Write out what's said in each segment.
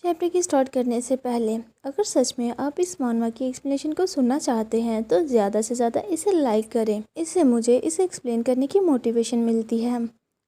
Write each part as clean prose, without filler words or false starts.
Chapter की start करने से पहले अगर सच में आप इस मानवा की एक्सप्लेनेशन को सुनना चाहते हैं तो ज़्यादा से ज़्यादा इसे लाइक करें। इससे मुझे इसे एक्सप्लेन करने की मोटिवेशन मिलती है।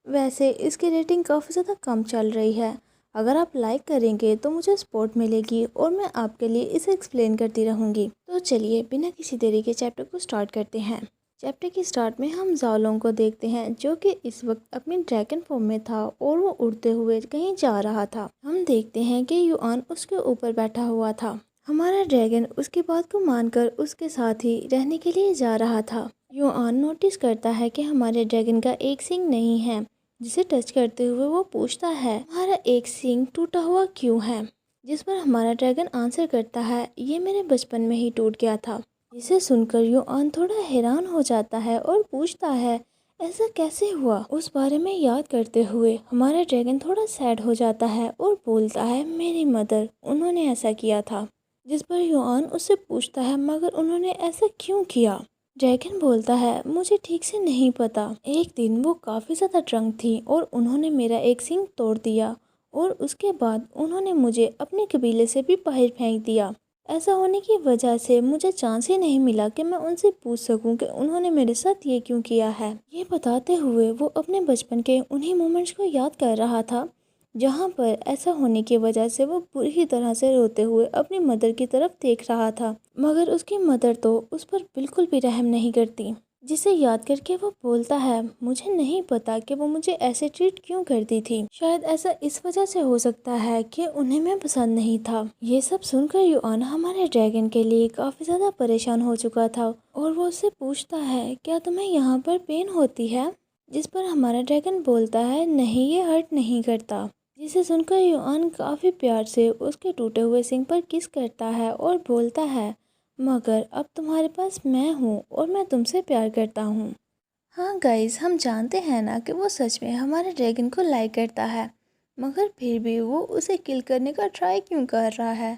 वैसे इसकी रेटिंग काफ़ी ज़्यादा कम चल रही है। अगर आप लाइक करेंगे तो मुझे सपोर्ट मिलेगी और मैं आपके लिए इसे एक्सप्लेन करती रहूँगी। तो चलिए बिना किसी देरी के चैप्टर को स्टार्ट करते हैं। चैप्टर के स्टार्ट में हम ज़ाओलॉन्ग को देखते हैं जो कि इस वक्त अपनी ड्रैगन फॉर्म में था और वो उड़ते हुए कहीं जा रहा था। हम देखते हैं कि युआन उसके ऊपर बैठा हुआ था। हमारा ड्रैगन उसकी बात को मानकर उसके साथ ही रहने के लिए जा रहा था। युआन नोटिस करता है कि हमारे ड्रैगन का एक सींग नहीं है, जिसे टच करते हुए वो पूछता है हमारा एक सींग टूटा हुआ क्यों है, जिस पर हमारा ड्रैगन आंसर करता है ये मेरे बचपन में ही टूट गया था। इसे सुनकर युआन थोड़ा हैरान हो जाता है और पूछता है ऐसा कैसे हुआ। उस बारे में याद करते हुए हमारा ड्रैगन थोड़ा सैड हो जाता है और बोलता है मेरी मदर, उन्होंने ऐसा किया था। जिस पर युआन उससे पूछता है मगर उन्होंने ऐसा क्यों किया। ड्रैगन बोलता है मुझे ठीक से नहीं पता, एक दिन वो काफ़ी ज़्यादा ड्रंक थी और उन्होंने मेरा एक सींग तोड़ दिया और उसके बाद उन्होंने मुझे अपने कबीले से भी बाहर फेंक दिया। ऐसा होने की वजह से मुझे चांस ही नहीं मिला कि मैं उनसे पूछ सकूं कि उन्होंने मेरे साथ ये क्यों किया है। ये बताते हुए वो अपने बचपन के उन्हीं मोमेंट्स को याद कर रहा था जहां पर ऐसा होने की वजह से वो पूरी तरह से रोते हुए अपनी मदर की तरफ देख रहा था, मगर उसकी मदर तो उस पर बिल्कुल भी रहम नहीं करती। जिसे याद करके वो बोलता है मुझे नहीं पता कि वो मुझे ऐसे ट्रीट क्यों करती थी। शायद ऐसा इस वजह से हो सकता है कि उन्हें मैं पसंद नहीं था। ये सब सुनकर युआन हमारे ड्रैगन के लिए काफ़ी ज़्यादा परेशान हो चुका था और वो उससे पूछता है क्या तुम्हें यहाँ पर पेन होती है। जिस पर हमारा ड्रैगन बोलता है नहीं, ये हर्ट नहीं करता। जिसे सुनकर युआन काफ़ी प्यार से उसके टूटे हुए सिंग पर किस करता है और बोलता है मगर अब तुम्हारे पास मैं हूँ और मैं तुमसे प्यार करता हूँ। हाँ गाइस, हम जानते हैं ना कि वो सच में हमारे ड्रैगन को लाइक करता है, मगर फिर भी वो उसे किल करने का ट्राई क्यों कर रहा है।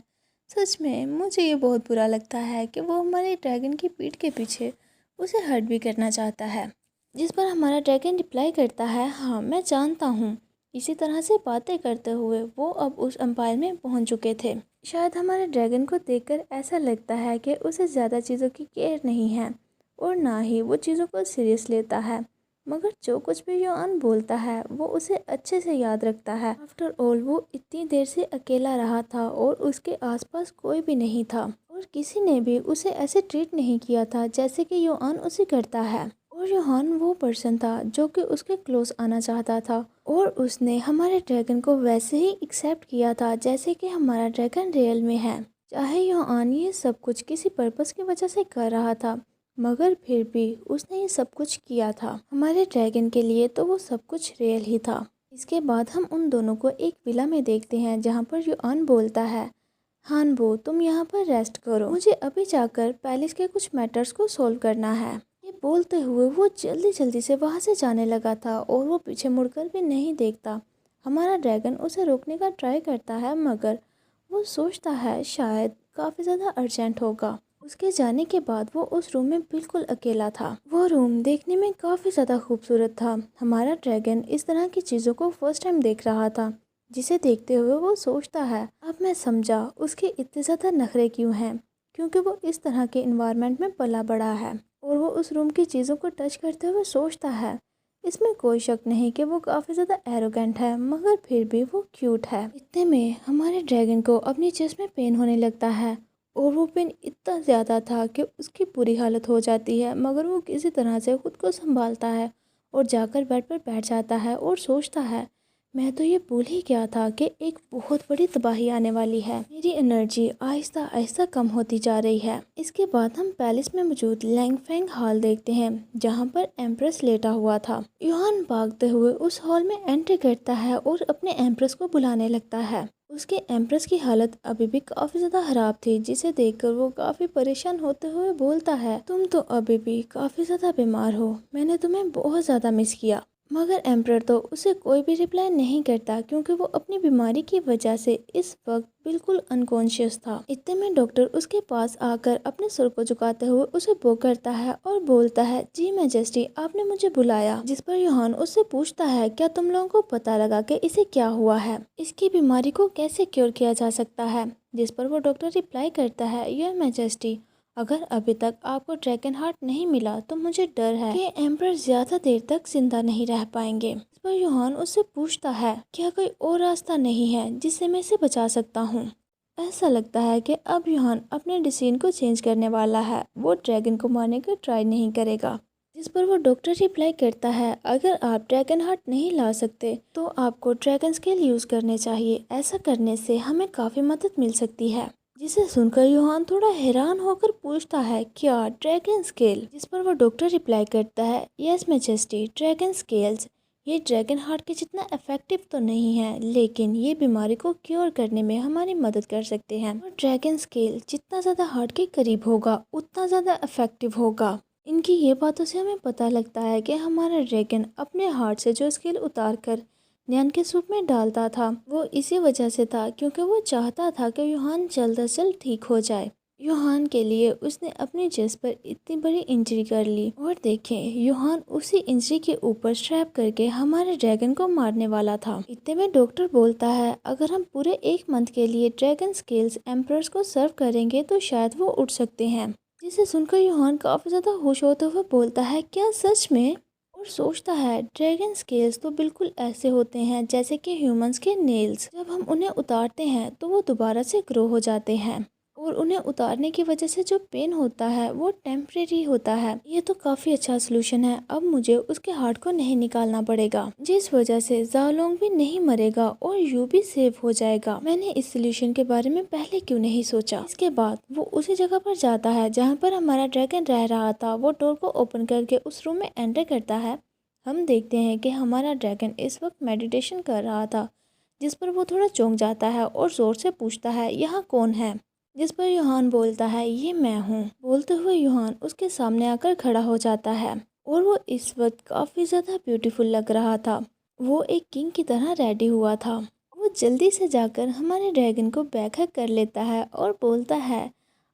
सच में मुझे ये बहुत बुरा लगता है कि वो हमारे ड्रैगन की पीठ के पीछे उसे हर्ट भी करना चाहता है। जिस पर हमारा ड्रैगन रिप्लाई करता है हाँ मैं जानता हूँ। इसी तरह से बातें करते हुए वो अब उस एम्पायर में पहुँच चुके थे। शायद हमारे ड्रैगन को देखकर ऐसा लगता है कि उसे ज़्यादा चीज़ों की केयर नहीं है और ना ही वो चीज़ों को सीरियस लेता है, मगर जो कुछ भी युआन बोलता है वो उसे अच्छे से याद रखता है। आफ्टर ऑल वो इतनी देर से अकेला रहा था और उसके आसपास कोई भी नहीं था और किसी ने भी उसे ऐसे ट्रीट नहीं किया था जैसे कि युआन उसे करता है। और युआन वो पर्सन था जो कि उसके क्लोज आना चाहता था और उसने हमारे ड्रैगन को वैसे ही एक्सेप्ट किया था जैसे कि हमारा ड्रैगन रियल में है। चाहे युआन ये सब कुछ किसी पर्पस की वजह से कर रहा था, मगर फिर भी उसने ये सब कुछ किया था हमारे ड्रैगन के लिए, तो वो सब कुछ रियल ही था। इसके बाद हम उन दोनों को एक विला में देखते हैं जहाँ पर युआन बोलता है हानबो तुम यहाँ पर रेस्ट करो, मुझे अभी जाकर पैलेस के कुछ मैटर्स को सॉल्व करना है। ये बोलते हुए वो जल्दी जल्दी से वहाँ से जाने लगा था और वो पीछे मुड़कर भी नहीं देखता। हमारा ड्रैगन उसे रोकने का ट्राई करता है मगर वो सोचता है शायद काफ़ी ज़्यादा अर्जेंट होगा। उसके जाने के बाद वो उस रूम में बिल्कुल अकेला था। वो रूम देखने में काफ़ी ज़्यादा खूबसूरत था। हमारा ड्रैगन इस तरह की चीज़ों को फर्स्ट टाइम देख रहा था, जिसे देखते हुए वो सोचता है अब मैं समझा उसके इतने ज़्यादा नखरे क्यों हैं, क्योंकि वो इस तरह के इन्वायरमेंट में पला बड़ा है। और वो उस रूम की चीज़ों को टच करते हुए सोचता है इसमें कोई शक नहीं कि वो काफ़ी ज़्यादा एरोगेंट है, मगर फिर भी वो क्यूट है। इतने में हमारे ड्रैगन को अपनी चेस्ट में पेन होने लगता है और वो पेन इतना ज़्यादा था कि उसकी बुरी हालत हो जाती है, मगर वो किसी तरह से खुद को संभालता है और जाकर बेड पर बैठ जाता है और सोचता है मैं तो ये भूल ही गया था कि एक बहुत बड़ी तबाही आने वाली है। मेरी एनर्जी आहिस्ता आहिस्ता कम होती जा रही है। इसके बाद हम पैलेस में मौजूद लैंगफेंग हॉल देखते हैं जहाँ पर एम्प्रेस लेटा हुआ था। युआन भागते हुए उस हॉल में एंट्री करता है और अपने एम्प्रेस को बुलाने लगता है। उसके एम्प्रेस की हालत अभी भी काफ़ी ज़्यादा ख़राब थी, जिसे देखकर वो काफ़ी परेशान होते हुए बोलता है तुम तो अभी भी काफ़ी ज़्यादा बीमार हो, मैंने तुम्हें बहुत ज़्यादा मिस किया। मगर एम्प्रर तो उसे कोई भी रिप्लाई नहीं करता क्योंकि वो अपनी बीमारी की वजह से इस वक्त बिल्कुल अनकॉन्शियस था। इतने में डॉक्टर उसके पास आकर अपने सुर को झुकाते हुए उसे वो करता है और बोलता है, जी मैजेस्टी, आपने मुझे बुलाया। जिस पर यूहान उससे पूछता है, क्या तुम लोगों को पता लगा कि इसे क्या हुआ है, इसकी बीमारी को कैसे क्योर किया जा सकता है। जिस पर वो डॉक्टर रिप्लाई करता है, योर मैजेस्टी, अगर अभी तक आपको ड्रैगन हार्ट नहीं मिला तो मुझे डर है कि एम्पर ज्यादा देर तक जिंदा नहीं रह पाएंगे। इस पर यूहान उससे पूछता है, क्या कोई और रास्ता नहीं है जिससे मैं इसे बचा सकता हूँ। ऐसा लगता है कि अब यूहान अपने डिसीजन को चेंज करने वाला है, वो ड्रैगन को मारने का ट्राई नहीं करेगा। जिस पर वो डॉक्टर रिप्लाई करता है, अगर आप ड्रैगन हार्ट नहीं ला सकते तो आपको ड्रैगन स्केल यूज करने चाहिए, ऐसा करने से हमें काफी मदद मिल सकती है। जिसे सुनकर यूहान थोड़ा हैरान होकर पूछता है, क्या ड्रैगन स्केल। जिस पर वो डॉक्टर रिप्लाई करता है, यस मैजेस्टी, ड्रैगन स्केल्स ये ड्रैगन हार्ट के जितना इफेक्टिव तो नहीं है, लेकिन ये बीमारी को क्योर करने में हमारी मदद कर सकते हैं। और ड्रैगन स्केल जितना ज़्यादा हार्ट के करीब होगा उतना ज़्यादा इफेक्टिव होगा। इनकी ये बातों से हमें पता लगता है कि हमारा ड्रैगन अपने हार्ट से जो स्केल उतार कर न्यान के सूप में डालता था वो इसी वजह से था क्योंकि वो चाहता था कि यूहान जल्द से जल्द ठीक हो जाए। यूहान के लिए उसने अपनी चेस्ट पर इतनी बड़ी इंजरी कर ली और देखें यूहान उसी इंजरी के ऊपर स्ट्रैप करके हमारे ड्रैगन को मारने वाला था। इतने में डॉक्टर बोलता है, अगर हम पूरे 1 मंथ के लिए ड्रैगन स्केल्स एम्प्रर्स को सर्व करेंगे तो शायद वो उठ सकते हैं। जिसे सुनकर यूहान काफी ज्यादा खुश होते हुए बोलता है, क्या सच में। और सोचता है, ड्रैगन स्केल्स तो बिल्कुल ऐसे होते हैं जैसे कि ह्यूमंस के नेल्स, जब हम उन्हें उतारते हैं तो वो दोबारा से ग्रो हो जाते हैं और उन्हें उतारने की वजह से जो पेन होता है वो टेम्परेरी होता है। ये तो काफ़ी अच्छा सोल्यूशन है, अब मुझे उसके हार्ट को नहीं निकालना पड़ेगा, जिस वजह से जाओलोंग भी नहीं मरेगा और यू भी सेव हो जाएगा। मैंने इस सोल्यूशन के बारे में पहले क्यों नहीं सोचा। इसके बाद वो उसी जगह पर जाता है जहाँ पर हमारा ड्रैगन रह रहा था। वो डोर को ओपन करके उस रूम में एंटर करता है। हम देखते हैं कि हमारा ड्रैगन इस वक्त मेडिटेशन कर रहा था, जिस पर वो थोड़ा चौंक जाता है और जोर से पूछता है, यहाँ कौन है। जिस पर यूहान बोलता है, ये मैं हूँ। बोलते हुए यूहान उसके सामने आकर खड़ा हो जाता है और वो इस वक्त काफ़ी ज़्यादा ब्यूटीफुल लग रहा था। वो एक किंग की तरह रेडी हुआ था। वो जल्दी से जाकर हमारे ड्रैगन को बैकहग कर लेता है और बोलता है,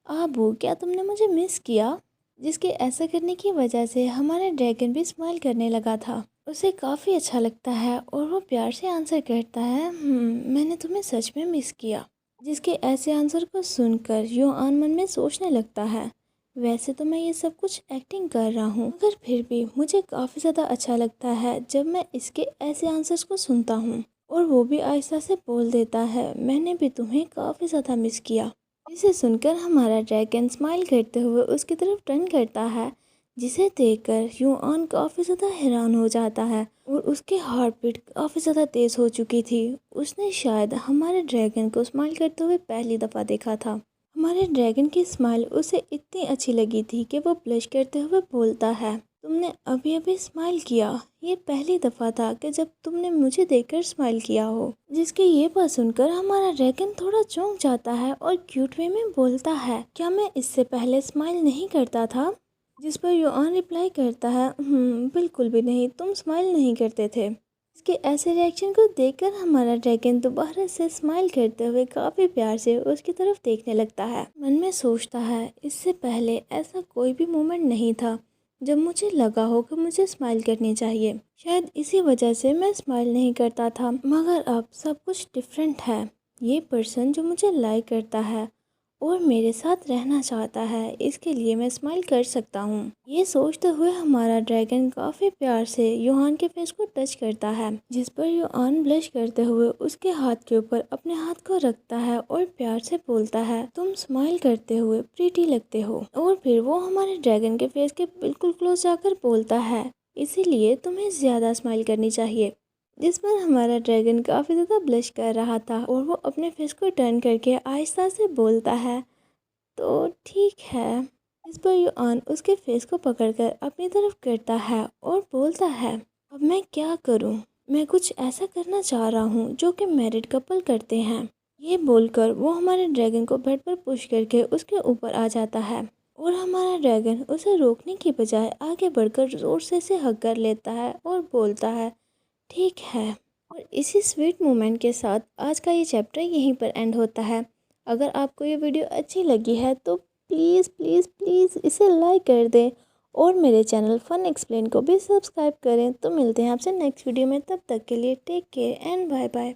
आबू, क्या तुमने मुझे मिस किया। जिसके ऐसा करने की वजह से हमारा ड्रैगन भी स्माइल करने लगा था। उसे काफ़ी अच्छा लगता है और वो प्यार से आंसर करता है, मैंने तुम्हें सच में मिस किया। जिसके ऐसे आंसर को सुनकर यूआन मन में सोचने लगता है, वैसे तो मैं ये सब कुछ एक्टिंग कर रहा हूँ, मगर फिर भी मुझे काफ़ी ज़्यादा अच्छा लगता है जब मैं इसके ऐसे आंसर्स को सुनता हूँ। और वो भी आहिस्ता से बोल देता है, मैंने भी तुम्हें काफ़ी ज़्यादा मिस किया। इसे सुनकर हमारा ड्रैगन स्माइल करते हुए उसकी तरफ टर्न करता है, जिसे देखकर यूआन काफ़ी ज़्यादा हैरान हो जाता है और उसके हार्ट बीट काफ़ी ज़्यादा तेज़ हो चुकी थी। उसने शायद हमारे ड्रैगन को स्माइल करते हुए पहली दफ़ा देखा था। हमारे ड्रैगन की स्माइल उसे इतनी अच्छी लगी थी कि वो ब्लश करते हुए बोलता है, तुमने अभी अभी स्माइल किया, ये पहली दफ़ा था कि जब तुमने मुझे देखकर स्माइल किया हो। जिसकी ये बात सुनकर हमारा ड्रैगन थोड़ा चौंक जाता है और क्यूट वे में बोलता है, क्या मैं इससे पहले स्माइल नहीं करता था। जिस पर यूआन रिप्लाई करता है, बिल्कुल भी नहीं, तुम स्माइल नहीं करते थे। इसके ऐसे रिएक्शन को देखकर हमारा ड्रैगन दोबारा से स्माइल करते हुए काफ़ी प्यार से उसकी तरफ देखने लगता है। मन में सोचता है, इससे पहले ऐसा कोई भी मोमेंट नहीं था जब मुझे लगा हो कि मुझे स्माइल करनी चाहिए। शायद इसी वजह से मैं स्माइल नहीं करता था, मगर अब सब कुछ डिफरेंट है। ये पर्सन जो मुझे लाइक करता है और मेरे साथ रहना चाहता है, इसके लिए मैं स्माइल कर सकता हूँ। ये सोचते हुए हमारा ड्रैगन काफ़ी प्यार से यूहान के फेस को टच करता है, जिस पर यूहान ब्लश करते हुए उसके हाथ के ऊपर अपने हाथ को रखता है और प्यार से बोलता है, तुम स्माइल करते हुए प्रीटी लगते हो। और फिर वो हमारे ड्रैगन के फेस के बिल्कुल क्लोज जाकर बोलता है, इसीलिए तुम्हें ज़्यादा स्माइल करनी चाहिए। जिस पर हमारा ड्रैगन काफ़ी ज़्यादा ब्लश कर रहा था और वो अपने फेस को टर्न करके आहिस्ता से बोलता है, तो ठीक है। इस पर यूआन उसके फेस को पकड़कर अपनी तरफ करता है और बोलता है, अब मैं क्या करूं? मैं कुछ ऐसा करना चाह रहा हूं जो कि मैरिड कपल करते हैं। ये बोलकर वो हमारे ड्रैगन को बेड पर पुश करके उसके ऊपर आ जाता है और हमारा ड्रैगन उसे रोकने की बजाय आगे बढ़कर ज़ोर से इसे हग कर लेता है और बोलता है ठीक है। और इसी स्वीट मोमेंट के साथ आज का ये चैप्टर यहीं पर एंड होता है। अगर आपको ये वीडियो अच्छी लगी है तो प्लीज़ प्लीज़ प्लीज़ इसे लाइक कर दें और मेरे चैनल फन एक्सप्लेन को भी सब्सक्राइब करें। तो मिलते हैं आपसे नेक्स्ट वीडियो में, तब तक के लिए take care and bye bye.